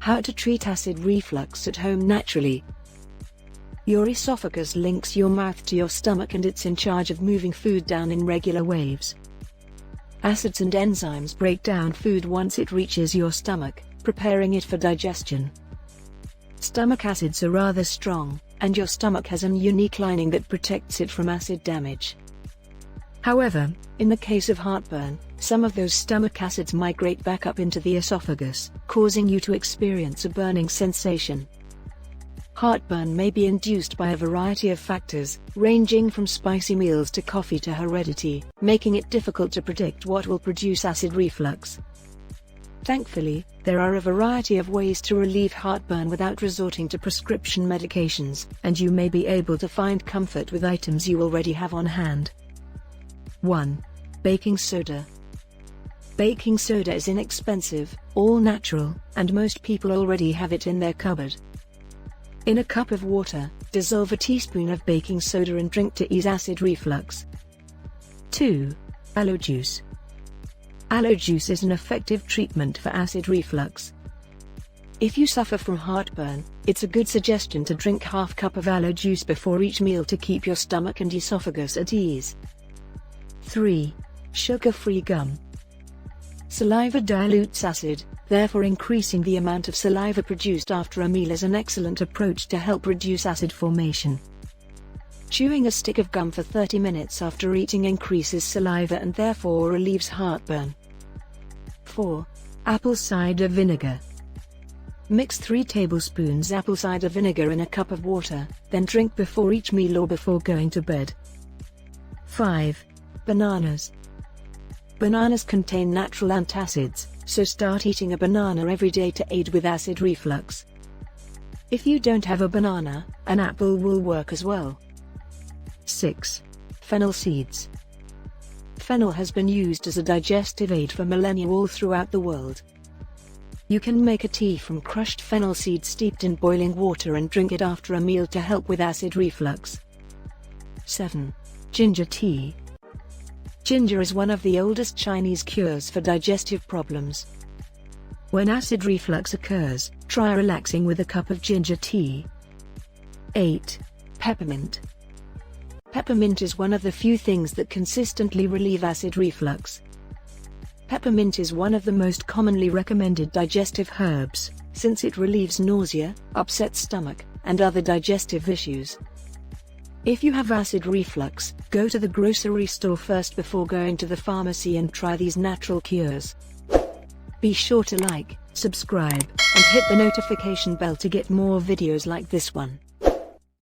How to treat acid reflux at home naturally. Your esophagus links your mouth to your stomach and it's in charge of moving food down in regular waves. Acids and enzymes break down food once it reaches your stomach, preparing it for digestion. Stomach acids are rather strong, and your stomach has a unique lining that protects it from acid damage. However, in the case of heartburn, some of those stomach acids migrate back up into the esophagus, causing you to experience a burning sensation. Heartburn may be induced by a variety of factors, ranging from spicy meals to coffee to heredity, making it difficult to predict what will produce acid reflux. Thankfully, there are a variety of ways to relieve heartburn without resorting to prescription medications, and you may be able to find comfort with items you already have on hand. 1. Baking soda. Baking soda is inexpensive, all-natural, and most people already have it in their cupboard. In a cup of water, dissolve a teaspoon of baking soda and drink to ease acid reflux. 2. Aloe Juice. Aloe juice is an effective treatment for acid reflux. If you suffer from heartburn, it's a good suggestion to drink half cup of aloe juice before each meal to keep your stomach and esophagus at ease. 3. Sugar-free gum. Saliva dilutes acid, therefore increasing the amount of saliva produced after a meal is an excellent approach to help reduce acid formation. Chewing a stick of gum for 30 minutes after eating increases saliva and therefore relieves heartburn. 4. Apple cider vinegar. Mix 3 tablespoons apple cider vinegar in a cup of water, then drink before each meal or before going to bed. 5. Bananas. Bananas contain natural antacids, so start eating a banana every day to aid with acid reflux. If you don't have a banana, an apple will work as well. 6. Fennel seeds. Fennel has been used as a digestive aid for millennia all throughout the world. You can make a tea from crushed fennel seeds steeped in boiling water and drink it after a meal to help with acid reflux. 7. Ginger tea. Ginger is one of the oldest Chinese cures for digestive problems. When acid reflux occurs, try relaxing with a cup of ginger tea. 8. Peppermint. Peppermint is one of the few things that consistently relieve acid reflux. Peppermint is one of the most commonly recommended digestive herbs, since it relieves nausea, upset stomach, and other digestive issues. If you have acid reflux, go to the grocery store first before going to the pharmacy and try these natural cures. Be sure to like, subscribe, and hit the notification bell to get more videos like this one.